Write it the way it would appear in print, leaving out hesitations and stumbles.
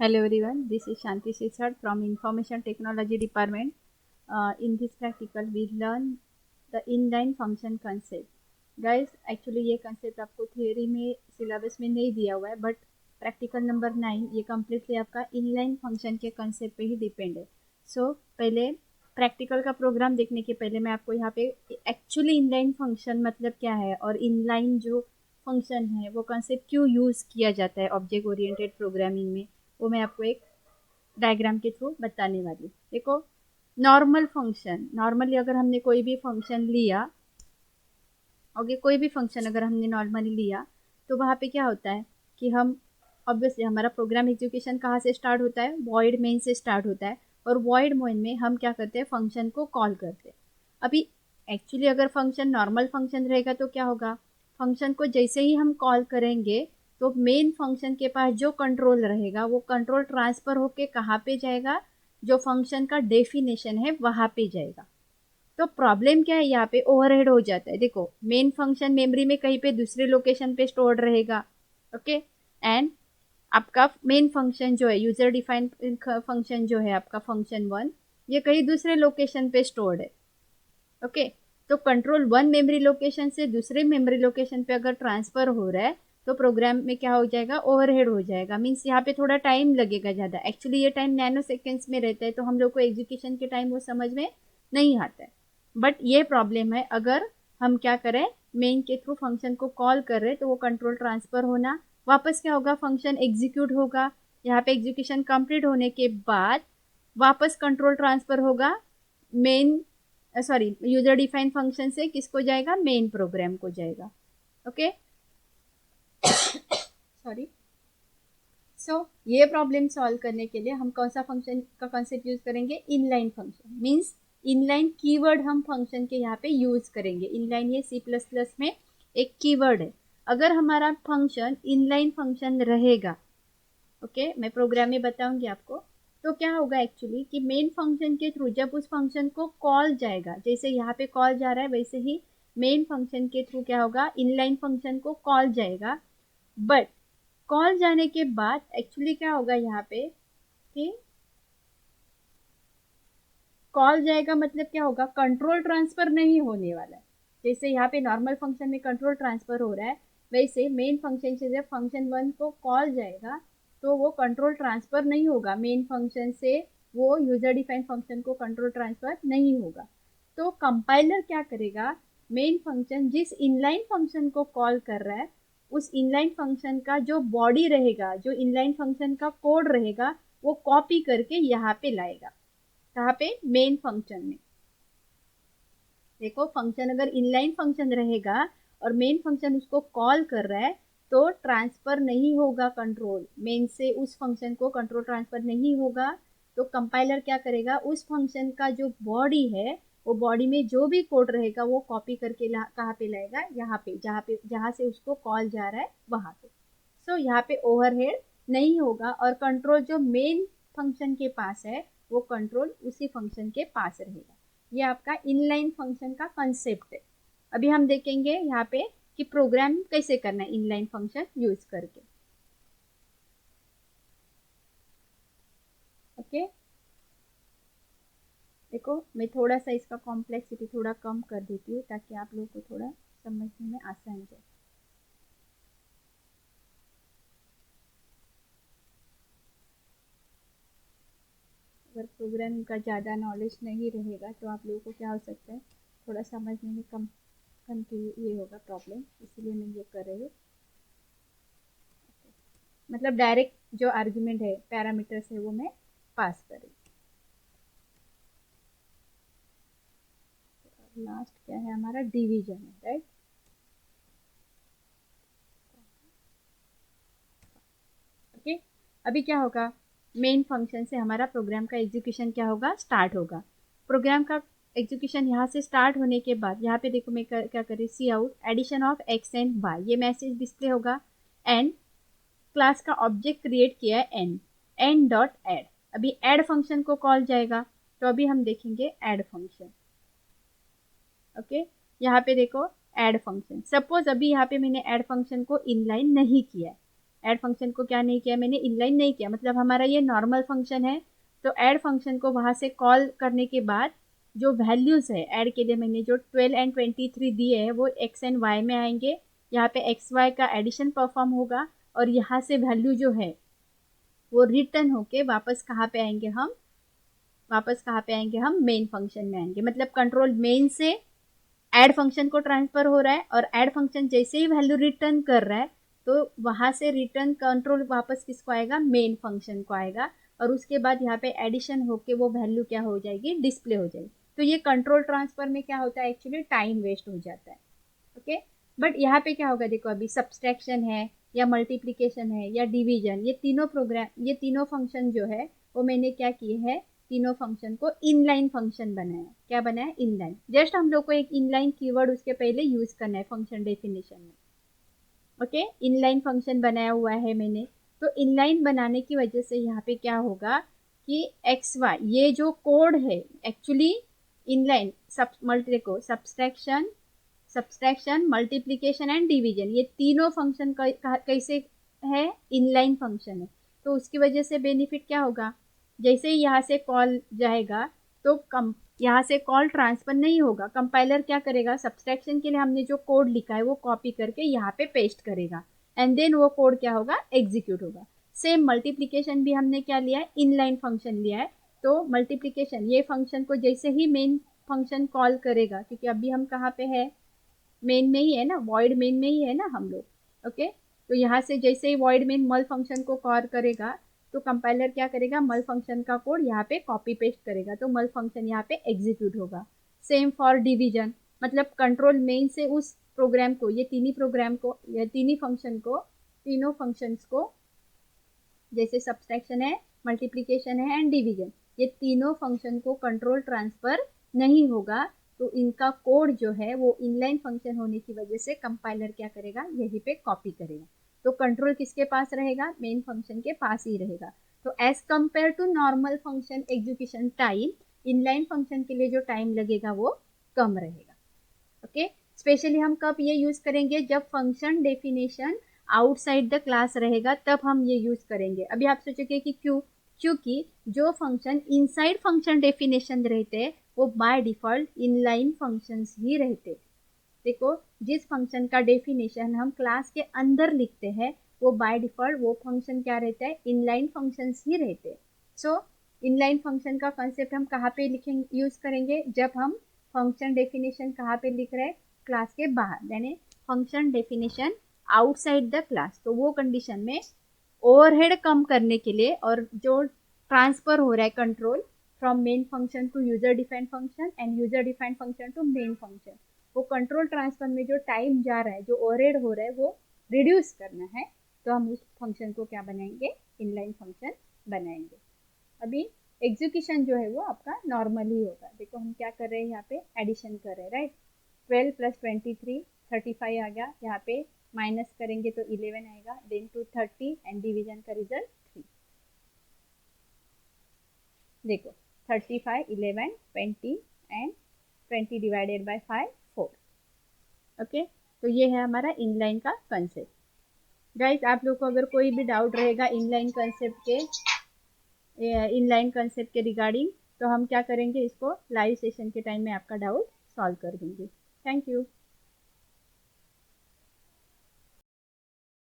Hello everyone, this is Shanti Sisad from Information Technology Department. In this practical, we learn the inline function concept. Guys, actually ये concept आपको theory में syllabus में नहीं दिया हुआ है, but practical number 9 ये completely आपका inline function के concept पे ही depend है. So पहले practical का program देखने के पहले मैं आपको यहाँ पे actually inline function मतलब क्या है और inline जो function है वो concept क्यों use किया जाता है object oriented programming में, वो मैं आपको एक डायग्राम के थ्रू बताने वाली. देखो, नॉर्मल फंक्शन, नॉर्मली अगर हमने कोई भी फंक्शन लिया, ओके, कोई भी फंक्शन अगर हमने नॉर्मली लिया तो वहाँ पे क्या होता है कि हम ऑब्वियसली हमारा प्रोग्राम एग्जीक्यूशन कहाँ से स्टार्ट होता है, वॉइड मेन से स्टार्ट होता है. और वॉइड मेन में हम क्या करते हैं, फंक्शन को कॉल करते हैं. अभी एक्चुअली अगर फंक्शन नॉर्मल फंक्शन रहेगा तो क्या होगा, फंक्शन को जैसे ही हम कॉल करेंगे तो मेन फंक्शन के पास जो कंट्रोल रहेगा वो कंट्रोल ट्रांसफर होके कहाँ पे जाएगा, जो फंक्शन का डेफिनेशन है वहाँ पे जाएगा. तो प्रॉब्लम क्या है, यहाँ पे ओवरहेड हो जाता है. देखो, मेन फंक्शन मेमोरी में कहीं पे दूसरे लोकेशन पे स्टोर्ड रहेगा, ओके, एंड आपका मेन फंक्शन जो है, यूजर डिफाइंड फंक्शन जो है आपका फंक्शन वन, ये कहीं दूसरे लोकेशन पे स्टोर्ड है, ओके. तो कंट्रोल वन मेमोरी लोकेशन से दूसरे मेमोरी लोकेशन पे अगर ट्रांसफर हो रहा है तो प्रोग्राम में क्या हो जाएगा, ओवरहेड हो जाएगा. मीन्स यहाँ पे थोड़ा टाइम लगेगा ज़्यादा. एक्चुअली ये टाइम नैनो सेकेंड्स में रहता है तो हम लोग को एग्जीक्यूशन के टाइम वो समझ में नहीं आता है. बट ये प्रॉब्लम है अगर हम क्या करें, मेन के थ्रू फंक्शन को कॉल कर रहे तो वो कंट्रोल ट्रांसफर होना, वापस क्या होगा, फंक्शन एग्जीक्यूट होगा. यहाँ पे एग्जीक्यूशन कंप्लीट होने के बाद वापस कंट्रोल ट्रांसफर होगा main, sorry, user define function से किसको जाएगा, मेन प्रोग्राम को जाएगा, ओके. सॉरी. सो ये प्रॉब्लम सॉल्व करने के लिए हम कौन सा फंक्शन का कॉन्सेप्ट यूज करेंगे, inline function. Means inline keyword हम फंक्शन के यहाँ पे यूज करेंगे. इनलाइन ये सी प्लस प्लस में एक कीवर्ड है. अगर हमारा फंक्शन इनलाइन फंक्शन रहेगा, ओके, मैं प्रोग्राम में बताऊंगी आपको, तो क्या होगा एक्चुअली कि मेन फंक्शन के थ्रू जब उस फंक्शन को कॉल जाएगा, जैसे यहाँ पे कॉल जा रहा है वैसे ही मेन फंक्शन के थ्रू क्या होगा, इनलाइन फंक्शन को कॉल जाएगा. बट कॉल जाने के बाद एक्चुअली क्या होगा यहाँ पे कि कॉल जाएगा मतलब क्या होगा, कंट्रोल ट्रांसफर नहीं होने वाला है. जैसे यहाँ पे नॉर्मल फंक्शन में कंट्रोल ट्रांसफर हो रहा है, वैसे मेन फंक्शन से जब फंक्शन वन को कॉल जाएगा तो वो कंट्रोल ट्रांसफर नहीं होगा मेन फंक्शन से, वो यूजर डिफाइन फंक्शन को कंट्रोल ट्रांसफर नहीं होगा. तो कंपाइलर क्या करेगा, मेन फंक्शन जिस इनलाइन फंक्शन को कॉल कर रहा है उस इनलाइन फंक्शन का जो बॉडी रहेगा, जो इनलाइन फंक्शन का कोड रहेगा, वो कॉपी करके यहाँ पे लाएगा. कहाँ पे, मेन फंक्शन में. देखो, फंक्शन अगर इनलाइन फंक्शन रहेगा और मेन फंक्शन उसको कॉल कर रहा है तो ट्रांसफर नहीं होगा, कंट्रोल मेन से उस फंक्शन को कंट्रोल ट्रांसफर नहीं होगा. तो कंपाइलर क्या करेगा, उस फंक्शन का जो बॉडी है वो बॉडी में जो भी कोड रहेगा वो कॉपी करके कहाँ पे लाएगा, यहाँ पे, जहाँ से उसको कॉल जा रहा है वहां पे. सो यहाँ पे ओवरहेड नहीं होगा और कंट्रोल जो मेन फंक्शन के पास है वो कंट्रोल उसी फंक्शन के पास रहेगा. ये आपका इनलाइन फंक्शन का कंसेप्ट है. अभी हम देखेंगे यहाँ पे कि प्रोग्राम कैसे करना है इनलाइन फंक्शन यूज करके, ओके. देखो, मैं थोड़ा सा इसका कॉम्प्लेक्सिटी थोड़ा कम कर देती हूँ ताकि आप लोगों को थोड़ा समझने में आसान जाए. अगर प्रोग्राम का ज़्यादा नॉलेज नहीं रहेगा तो आप लोगों को क्या हो सकता है, थोड़ा समझने में कम ये होगा प्रॉब्लम, इसलिए मैं ये कर रही हूँ. मतलब डायरेक्ट जो आर्ग्यूमेंट है, पैरामीटर्स है, वो मैं पास कर रही हूँ. लास्ट क्या है हमारा, डिवीजन है, राइट. ओके. अभी क्या होगा, मेन फंक्शन से हमारा प्रोग्राम का एग्जीक्यूशन क्या होगा, स्टार्ट होगा. प्रोग्राम का एग्जीक्यूशन यहाँ से स्टार्ट होने के बाद यहाँ पे देखो मैं क्या करी, cout addition of X and Y, ये मैसेज डिस्प्ले होगा. एंड क्लास का ऑब्जेक्ट क्रिएट किया है एन, एन डॉट एड. अभी एड फंक्शन को कॉल जाएगा तो अभी हम देखेंगे एड फंक्शन, ओके. यहाँ पे देखो एड फंक्शन, सपोज अभी यहाँ पे मैंने एड फंक्शन को इनलाइन नहीं किया है, ऐड फंक्शन को क्या नहीं किया मैंने, इनलाइन नहीं किया, मतलब हमारा ये नॉर्मल फंक्शन है। तो ऐड फंक्शन को वहाँ से कॉल करने के बाद जो वैल्यूज़ है ऐड के लिए मैंने जो 12 एंड 23 दिए हैं वो एक्स एंड वाई में आएंगे। यहाँ पे एक्स वाई का एडिशन परफॉर्म होगा और यहाँ से वैल्यू जो है वो रिटर्न होके वापस कहाँ पे आएंगे हम, मेन फंक्शन में आएंगे। मतलब कंट्रोल मेन से ऐड फंक्शन को ट्रांसफर हो रहा है और ऐड फंक्शन जैसे ही वैल्यू रिटर्न कर रहा है तो वहां से रिटर्न कंट्रोल वापस किसको आएगा, मेन फंक्शन को आएगा। और उसके बाद यहाँ पे एडिशन होके वो वैल्यू क्या हो जाएगी, डिस्प्ले हो जाएगी। तो ये कंट्रोल ट्रांसफर में क्या होता है, एक्चुअली टाइम वेस्ट हो जाता है। ओके, बट यहाँ पे क्या होगा, देखो अभी सब्सट्रैक्शन है या मल्टीप्लिकेशन है या डिवीजन, ये तीनों फंक्शन जो है वो मैंने क्या किए हैं, तीनों फंक्शन को इनलाइन फंक्शन बनाया। क्या बनाया, इनलाइन। जस्ट हम लोग को एक इनलाइन कीवर्ड उसके पहले यूज करना है फंक्शन डेफिनेशन में। ओके, इनलाइन फंक्शन बनाया हुआ है मैंने। तो इनलाइन बनाने की वजह से यहाँ पे क्या होगा कि एक्स वाई ये जो कोड है एक्चुअली इनलाइन देखो सब्सट्रैक्शन मल्टीप्लिकेशन एंड डिवीजन, ये तीनों फंक्शन कैसे है, इनलाइन फंक्शन है। तो उसकी वजह से बेनिफिट क्या होगा, जैसे ही यहाँ से कॉल जाएगा तो यहाँ से कॉल ट्रांसफर नहीं होगा। कंपाइलर क्या करेगा, सब्सट्रैक्शन के लिए हमने जो कोड लिखा है वो कॉपी करके यहाँ पे पेस्ट करेगा एंड देन वो कोड क्या होगा, एग्जीक्यूट होगा। सेम मल्टीप्लिकेशन भी हमने क्या लिया है, इनलाइन फंक्शन लिया है। तो मल्टीप्लिकेशन ये फंक्शन को जैसे ही मेन फंक्शन कॉल करेगा, क्योंकि अभी हम कहाँ पे है, मेन में ही है ना, वॉइड मेन में ही है ना हम लोग। ओके, तो यहाँ से जैसे ही वॉइड मेन मल फंक्शन को कॉल करेगा तो कंपाइलर क्या करेगा, मल फंक्शन का कोड यहाँ पे कॉपी पेस्ट करेगा, तो मल फंक्शन यहाँ पे एग्जीक्यूट होगा। सेम फॉर डिवीजन, मतलब कंट्रोल मेन से उस प्रोग्राम को, ये तीनों फंक्शंस को जैसे सब्सट्रैक्शन है, मल्टीप्लिकेशन है एंड डिवीजन, ये तीनों फंक्शन को कंट्रोल ट्रांसफर नहीं होगा। तो इनका कोड जो है वो इनलाइन फंक्शन होने की वजह से कंपाइलर क्या करेगा, यहीं पे कॉपी करेगा। तो कंट्रोल किसके पास रहेगा, मेन फंक्शन के पास ही रहेगा। तो as compare to normal function execution time, inline function के लिए जो टाइम लगेगा वो कम रहेगा। ओके, स्पेशली हम कब ये यूज करेंगे, जब function definition outside the class रहेगा तब हम ये यूज करेंगे। अभी आप सोचोगे कि क्यों, क्योंकि जो फंक्शन इनसाइड फंक्शन डेफिनेशन रहते हैं वो बाय डिफॉल्ट इनलाइन फंक्शंस ही रहते। देखो, जिस फंक्शन का डेफिनेशन हम क्लास के अंदर लिखते हैं वो बाय डिफॉल्ट वो फंक्शन क्या रहता है, इनलाइन फंक्शंस ही रहते। सो इनलाइन फंक्शन का कंसेप्ट हम कहाँ पे लिखेंगे, यूज करेंगे, जब हम फंक्शन डेफिनेशन कहाँ पे लिख रहे हैं, क्लास के बाहर, यानी function definition outside the class. तो वो कंडीशन में ओवरहेड कम करने के लिए और जो ट्रांसफर हो रहा है control from main function to user defined function and user defined function to main function, वो कंट्रोल ट्रांसफर में जो टाइम जा रहा है, जो ओवरहेड हो रहा है वो रिड्यूस करना है। तो हम उस फंक्शन को क्या बनाएंगे, इनलाइन फंक्शन बनाएंगे। अभी एग्जीक्यूशन जो है वो आपका नॉर्मल ही होगा। देखो हम क्या कर रहे हैं, यहाँ पे एडिशन कर रहे हैं, राइट। 12 + 23 35 आ गया, यहाँ पे माइनस करेंगे तो 11 आएगा, देन टू 30 एंड डिवीजन का रिजल्ट 3। देखो 35 11 20 एंड 20 डिवाइडेड बाय 5 4। ओके, तो ये है हमारा इनलाइन का कंसेप्ट। गाइस, आप लोग को अगर कोई भी डाउट रहेगा इनलाइन कंसेप्ट के रिगार्डिंग, तो हम क्या करेंगे, इसको लाइव सेशन के टाइम में आपका डाउट सॉल्व कर देंगे। Thank you.